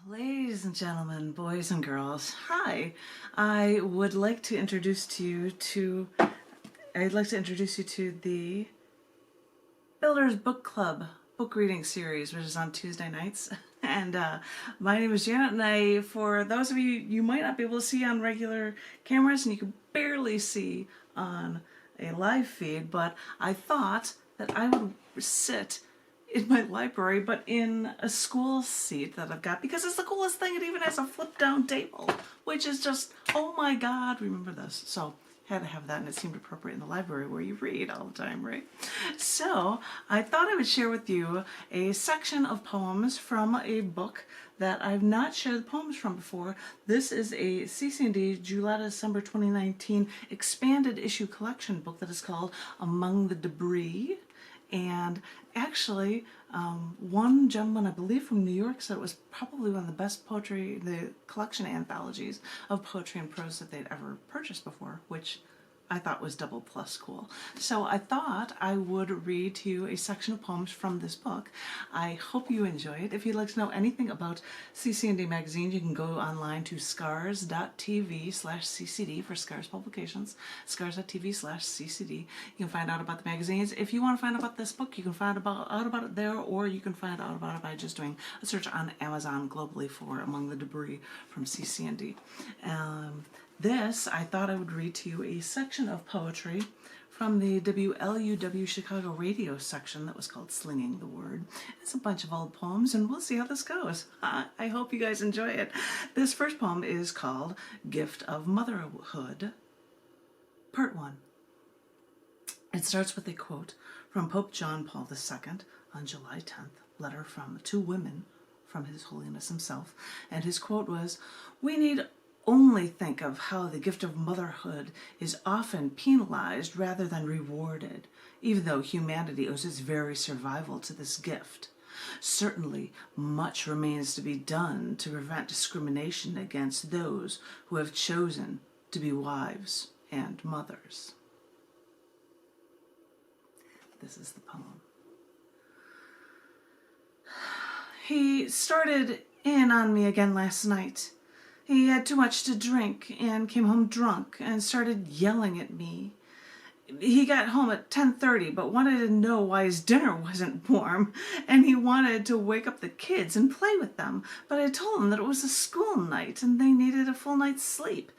Ladies and gentlemen, boys and girls, hi. I'd like to introduce you to the Builders Book Club book reading series, which is on Tuesday nights. And my name is Janet, and for those of you might not be able to see on regular cameras, and you can barely see on a live feed, but I thought that I would sit in my library, but in a school seat that I've got, because it's the coolest thing. It even has a flip down table, which is just, oh my God, remember this. So had to have that, and it seemed appropriate in the library where you read all the time, right? So I thought I would share with you a section of poems from a book that I've not shared the poems from before. This is a cc&d July December 2019 expanded issue collection book that is called Among the Debris. And actually, one gentleman, I believe from New York, said it was probably one of the best poetry, the collection anthologies of poetry and prose that they'd ever purchased before, which I thought was double plus cool. So I thought I would read to you a section of poems from this book. I hope you enjoy it. If you'd like to know anything about CC&D magazine, you can go online to scars.tv/ccd for Scars Publications, scars.tv/ccd. You can find out about the magazines. If you want to find out about this book, you can find out about it there, or you can find out about it by just doing a search on Amazon globally for Among the Debris from CC&D. This, I thought I would read to you a section of poetry from the WLUW Chicago radio section that was called Slinging the Word. It's a bunch of old poems, and we'll see how this goes. I hope you guys enjoy it. This first poem is called Gift of Motherhood, Part 1. It starts with a quote from Pope John Paul II on July 10th, letter from two women from His Holiness himself, and his quote was, "We need only think of how the gift of motherhood is often penalized rather than rewarded, even though humanity owes its very survival to this gift. Certainly, much remains to be done to prevent discrimination against those who have chosen to be wives and mothers." This is the poem. He started in on me again last night. He had too much to drink and came home drunk and started yelling at me. He got home at 10:30 but wanted to know why his dinner wasn't warm, and he wanted to wake up the kids and play with them, but I told him that it was a school night and they needed a full night's sleep.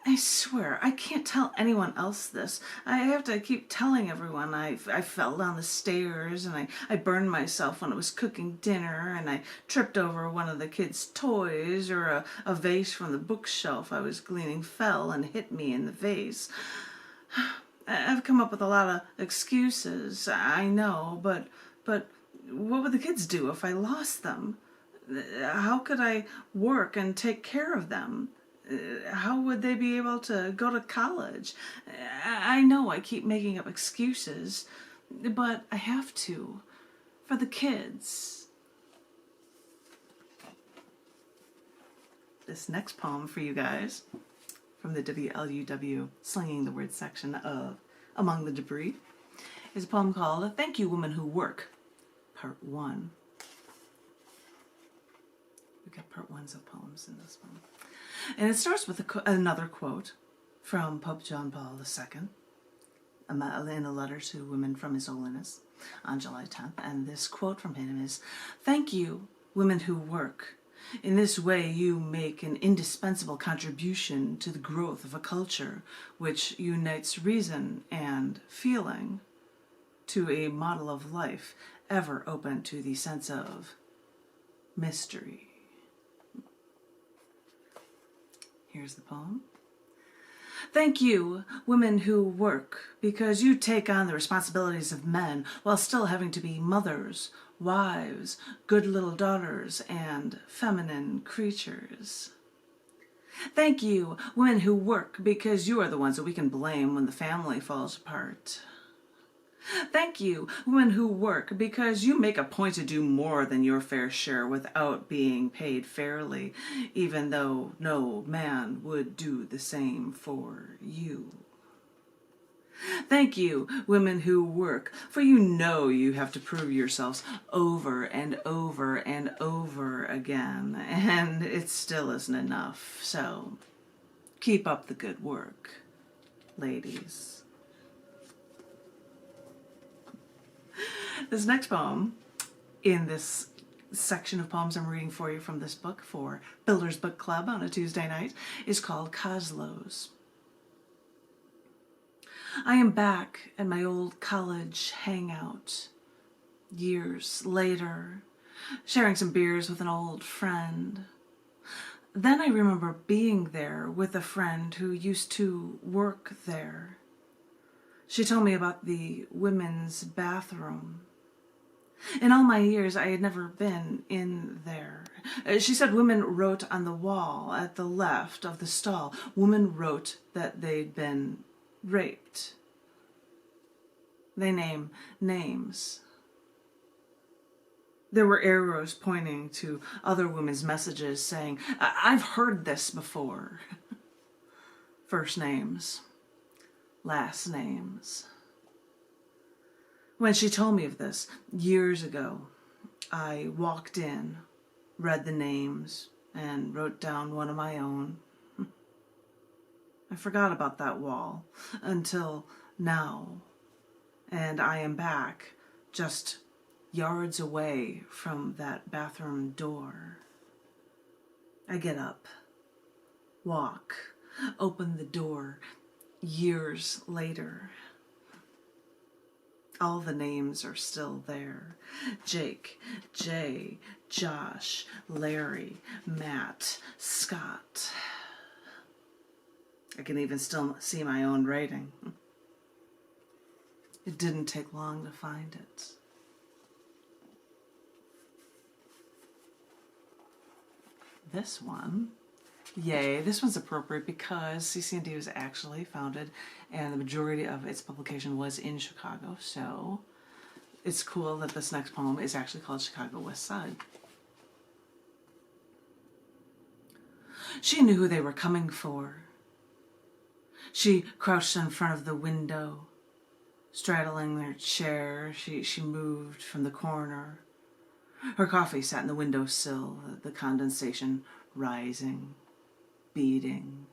I swear, I can't tell anyone else this. I have to keep telling everyone I fell down the stairs, and I burned myself when I was cooking dinner, and I tripped over one of the kids' toys, or a vase from the bookshelf I was cleaning fell and hit me in the vase. I've come up with a lot of excuses, I know, but what would the kids do if I lost them? How could I work and take care of them? How would they be able to go to college? I know I keep making up excuses, but I have to, for the kids. This next poem for you guys, from the WLUW Slinging the Word section of Among the Debris, is a poem called Thank You, Women Who Work, Part 1. We've got part 1s of poems in this one. And it starts with another quote from Pope John Paul II in a letter to women from His Holiness on July 10th. And this quote from him is, "Thank you, women who work. In this way you make an indispensable contribution to the growth of a culture which unites reason and feeling to a model of life ever open to the sense of mystery." Here's the poem. Thank you, women who work, because you take on the responsibilities of men while still having to be mothers, wives, good little daughters, and feminine creatures. Thank you, women who work, because you are the ones that we can blame when the family falls apart. Thank you, women who work, because you make a point to do more than your fair share without being paid fairly, even though no man would do the same for you. Thank you, women who work, for you know you have to prove yourselves over and over and over again, and it still isn't enough. So keep up the good work, ladies. This next poem in this section of poems I'm reading for you from this book for Builders Book Club on a Tuesday night is called Coslows. I am back at my old college hangout years later, sharing some beers with an old friend. Then I remember being there with a friend who used to work there. She told me about the women's bathroom. In all my years, I had never been in there. She said women wrote on the wall at the left of the stall. Women wrote that they'd been raped. They name names. There were arrows pointing to other women's messages saying, I've heard this before. First names, last names. When she told me of this years ago, I walked in, read the names, and wrote down one of my own. I forgot about that wall until now, and I am back just yards away from that bathroom door. I get up, walk, open the door years later. All the names are still there. Jake, Jay, Josh, Larry, Matt, Scott. I can even still see my own writing. It didn't take long to find it. This one, yay, this one's appropriate because CC&D was actually founded and the majority of its publication was in Chicago, so it's cool that this next poem is actually called Chicago West Side. She knew who they were coming for. She crouched in front of the window, straddling their chair. She moved from the corner. Her coffee sat in the windowsill, the condensation rising, beating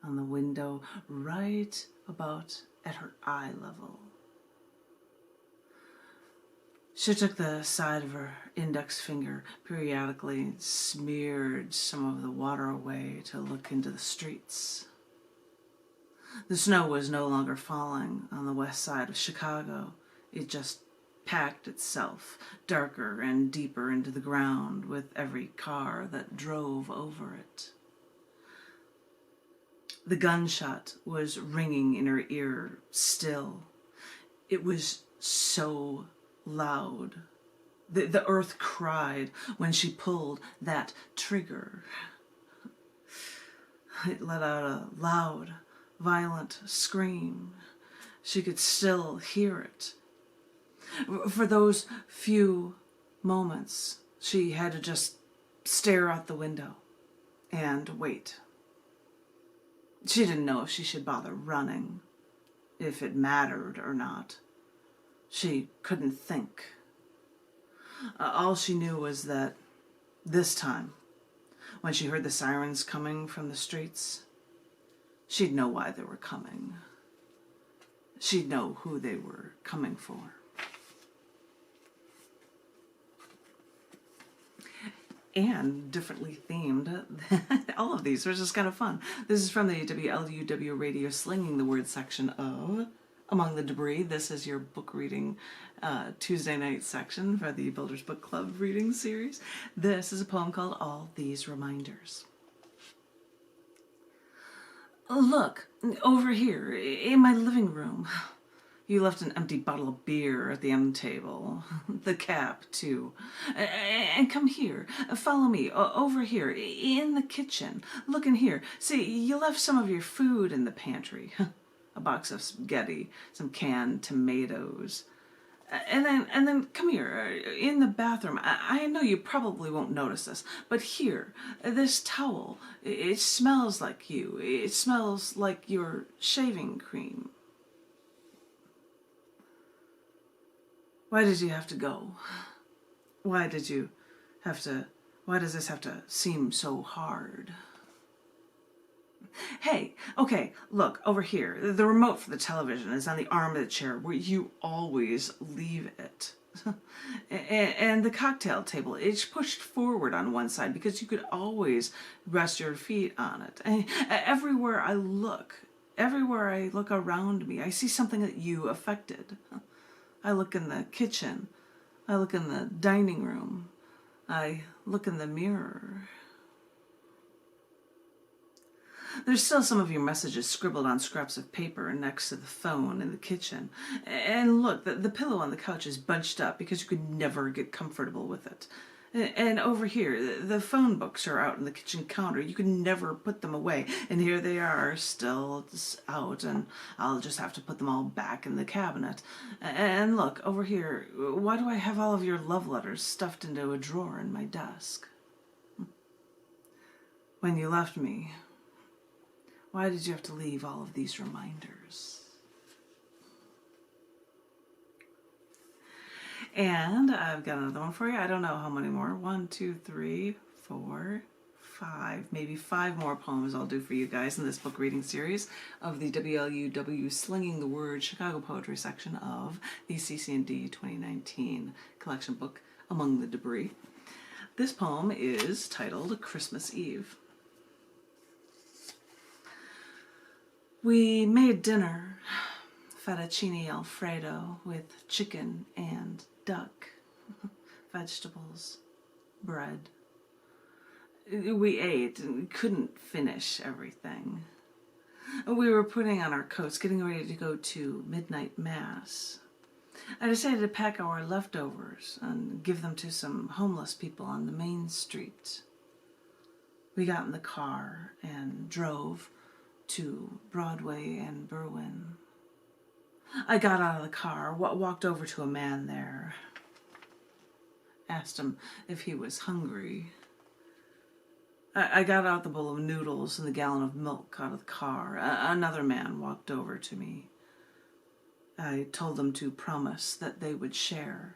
on the window right about at her eye level. She took the side of her index finger periodically and smeared some of the water away to look into the streets. The snow was no longer falling on the west side of Chicago. It just packed itself darker and deeper into the ground with every car that drove over it. The gunshot was ringing in her ear still. It was so loud. The earth cried when she pulled that trigger. It let out a loud, violent scream. She could still hear it. For those few moments, she had to just stare out the window and wait. She didn't know if she should bother running, if it mattered or not. She couldn't think. All she knew was that this time, when she heard the sirens coming from the streets, she'd know why they were coming. She'd know who they were coming for. And differently themed. All of these were just kind of fun. This is from the WLUW Radio Slinging the Word section of Among the Debris. This is your book reading Tuesday night section for the Builders Book Club reading series. This is a poem called All These Reminders. Look, over here in my living room. You left an empty bottle of beer at the end table. The cap, too. And come here. Follow me. Over here. In the kitchen. Look in here. See, you left some of your food in the pantry. A box of spaghetti. Some canned tomatoes. And then come here. In the bathroom. I know you probably won't notice this, but here. This towel. It smells like you. It smells like your shaving cream. Why did you have to go? Why did you have to, why does this have to seem so hard? Hey, okay, look, over here. The remote for the television is on the arm of the chair where you always leave it. And the cocktail table, it's pushed forward on one side because you could always rest your feet on it. And everywhere I look around me, I see something that you affected. I look in the kitchen. I look in the dining room. I look in the mirror. There's still some of your messages scribbled on scraps of paper next to the phone in the kitchen. And look, the pillow on the couch is bunched up because you could never get comfortable with it. And over here, the phone books are out on the kitchen counter. You could never put them away. And here they are, still out, and I'll just have to put them all back in the cabinet. And look, over here, why do I have all of your love letters stuffed into a drawer in my desk? When you left me, why did you have to leave all of these reminders? And I've got another one for you. I don't know how many more. 1, 2, 3, 4, 5, maybe 5 more poems I'll do for you guys in this book reading series of the WLUW Slinging the Word Chicago Poetry section of the cc&d 2019 collection book Among the Debris. This poem is titled Christmas Eve. We made dinner, fettuccine alfredo with chicken and duck, vegetables, bread. We ate and couldn't finish everything. We were putting on our coats, getting ready to go to midnight mass. I decided to pack our leftovers and give them to some homeless people on the main street. We got in the car and drove to Broadway and Berwyn. I got out of the car, walked over to a man there, asked him if he was hungry. I got out the bowl of noodles and the gallon of milk out of the car. Another man walked over to me. I told them to promise that they would share.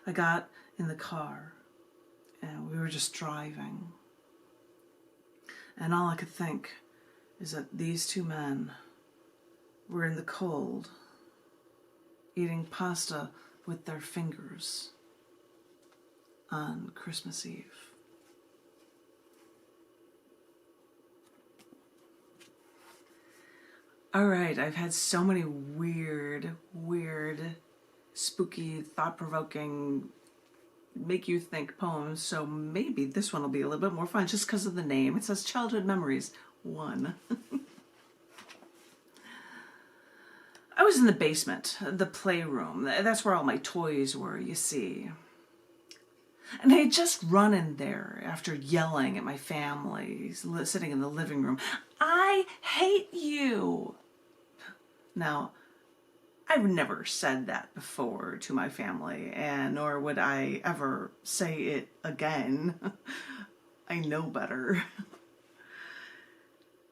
I got in the car and we were just driving. And all I could think is that these 2 men were in the cold, eating pasta with their fingers on Christmas Eve. All right, I've had so many weird, spooky, thought-provoking, make you think poems, so maybe this one will be a little bit more fun just because of the name. It says Childhood Memories 1. I was in the basement, the playroom. That's where all my toys were, you see. And I had just run in there after yelling at my family, sitting in the living room. I hate you! Now, I've never said that before to my family, and nor would I ever say it again. I know better.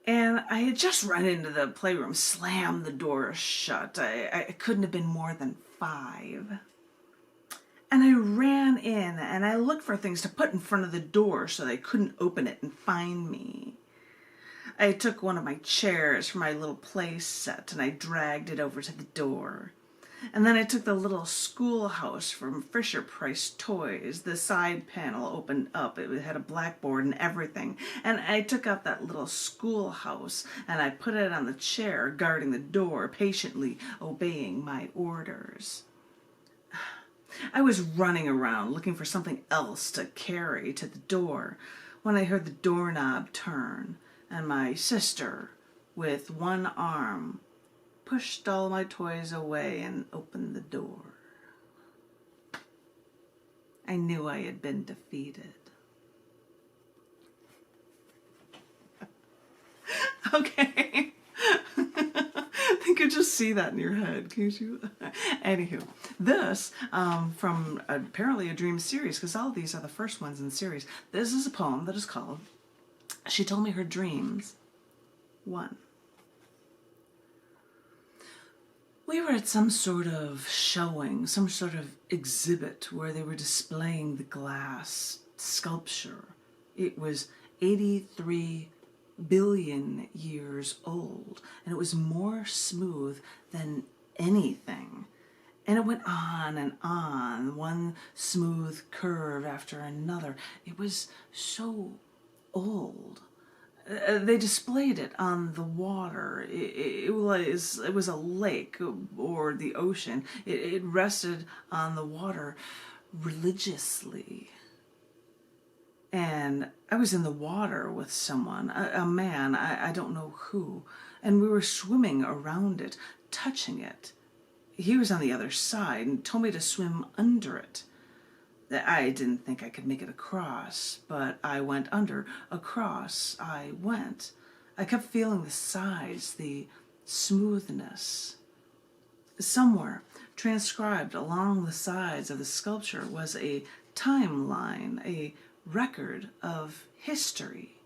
And I had just run into the playroom, slammed the door shut. I couldn't have been more than 5. And I ran in and I looked for things to put in front of the door so they couldn't open it and find me. I took one of my chairs from my little play set and I dragged it over to the door. And then I took the little schoolhouse from Fisher Price Toys. The side panel opened up. It had a blackboard and everything. And I took out that little schoolhouse and I put it on the chair guarding the door, patiently obeying my orders. I was running around looking for something else to carry to the door when I heard the doorknob turn and my sister, with one arm, pushed all my toys away and opened the door. I knew I had been defeated. Okay. I think you just see that in your head, can't you? Anywho, this, from apparently a dream series, because all of these are the first ones in the series. This is a poem that is called She Told Me Her Dreams 1. We were at some sort of showing, some sort of exhibit where they were displaying the glass sculpture. It was 83 billion years old, and it was more smooth than anything. And it went on, one smooth curve after another. It was so old. They displayed it on the water. It was a lake or the ocean. It rested on the water religiously. And I was in the water with someone, a man, I don't know who, and we were swimming around it, touching it. He was on the other side and told me to swim under it. I didn't think I could make it across, but I went under. Across I went. I kept feeling the sides, the smoothness. Somewhere, transcribed along the sides of the sculpture, was a timeline, a record of history.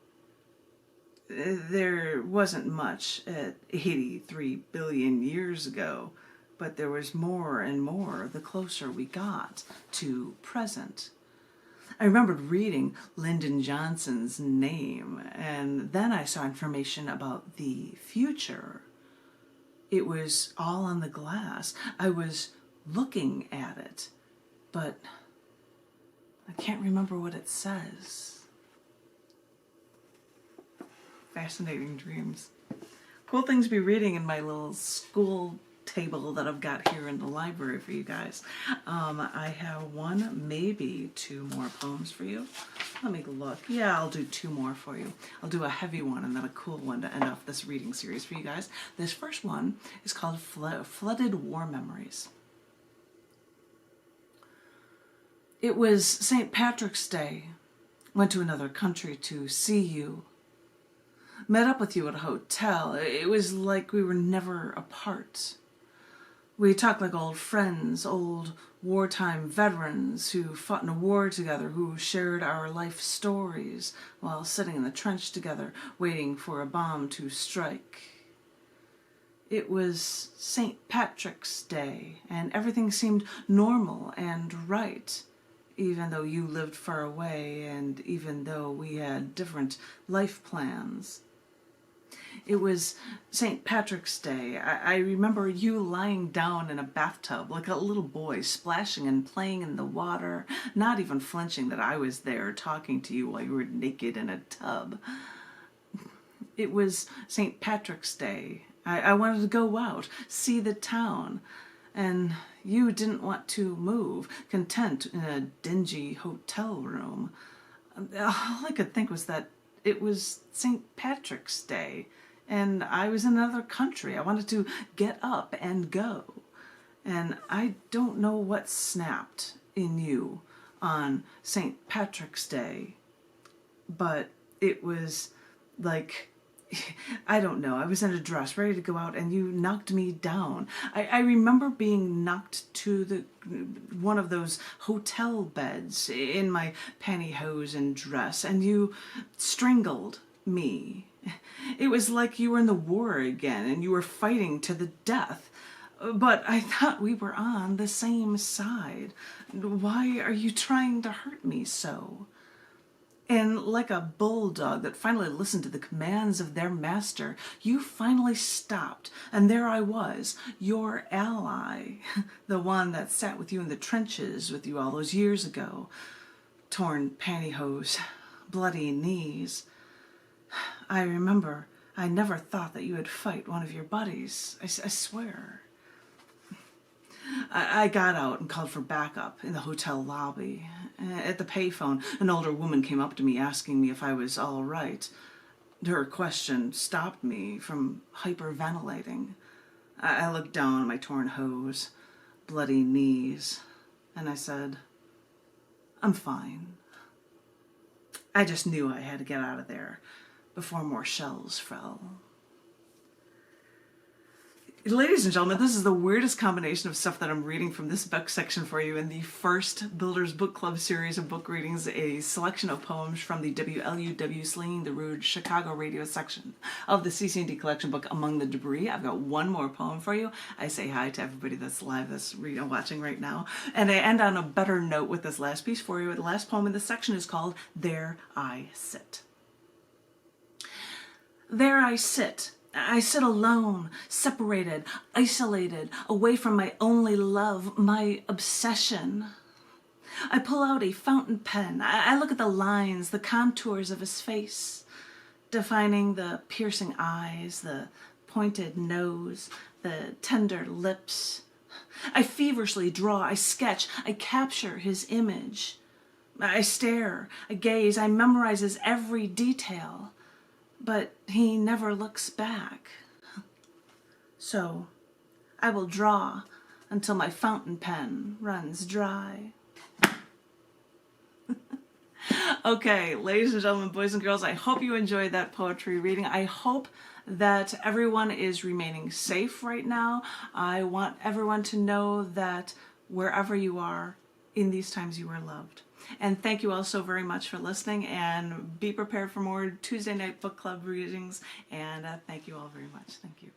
There wasn't much at 83 billion years ago, but there was more and more the closer we got to present. I remembered reading Lyndon Johnson's name, and then I saw information about the future. It was all on the glass. I was looking at it, but I can't remember what it says. Fascinating dreams. Cool things to be reading in my little school table that I've got here in the library for you guys. I have one, maybe two more poems for you. Let me look. Yeah, I'll do two more for you. I'll do a heavy one and then a cool one to end off this reading series for you guys. This first one is called Flooded War Memories. It was St. Patrick's Day. Went to another country to see you. Met up with you at a hotel. It was like we were never apart. We talked like old friends, old wartime veterans who fought in a war together, who shared our life stories while sitting in the trench together, waiting for a bomb to strike. It was St. Patrick's Day, and everything seemed normal and right, even though you lived far away and even though we had different life plans. It was St. Patrick's Day. I remember you lying down in a bathtub like a little boy, splashing and playing in the water, not even flinching that I was there talking to you while you were naked in a tub. It was St. Patrick's Day. I wanted to go out, see the town, and you didn't want to move, content in a dingy hotel room. All I could think was that it was St. Patrick's Day, and I was in another country. I wanted to get up and go. And I don't know what snapped in you on St. Patrick's Day, but it was like, I don't know, I was in a dress ready to go out and you knocked me down. I remember being knocked to one of those hotel beds in my pantyhose and dress, and you strangled me. It was like you were in the war again and you were fighting to the death. But I thought we were on the same side. Why are you trying to hurt me so? And like a bulldog that finally listened to the commands of their master, you finally stopped, and there I was, your ally, the one that sat with you in the trenches with you all those years ago. Torn pantyhose, bloody knees. I remember I never thought that you would fight one of your buddies, I swear. I got out and called for backup in the hotel lobby. At the payphone, an older woman came up to me asking me if I was all right. Her question stopped me from hyperventilating. I looked down at my torn hose, bloody knees, and I said, "I'm fine." I just knew I had to get out of there before more shells fell. Ladies and gentlemen, this is the weirdest combination of stuff that I'm reading from this book section for you in the first Builders Book Club series of book readings, a selection of poems from the WLUW Slinging the Word Chicago radio section of the CC&D collection book Among the Debris. I've got one more poem for you. I say hi to everybody that's live, that's watching right now. And I end on a better note with this last piece for you. The last poem in this section is called There I Sit. There I sit. I sit alone, separated, isolated, away from my only love, my obsession. I pull out a fountain pen. I look at the lines, the contours of his face, defining the piercing eyes, the pointed nose, the tender lips. I feverishly draw, I sketch, I capture his image. I stare, I gaze, I memorize his every detail. But he never looks back. So I will draw until my fountain pen runs dry. Okay, ladies and gentlemen, boys and girls, I hope you enjoyed that poetry reading. I hope that everyone is remaining safe right now. I want everyone to know that wherever you are, in these times you are loved. And thank you all so very much for listening, and be prepared for more Tuesday night book club readings, and thank you all very much. Thank you.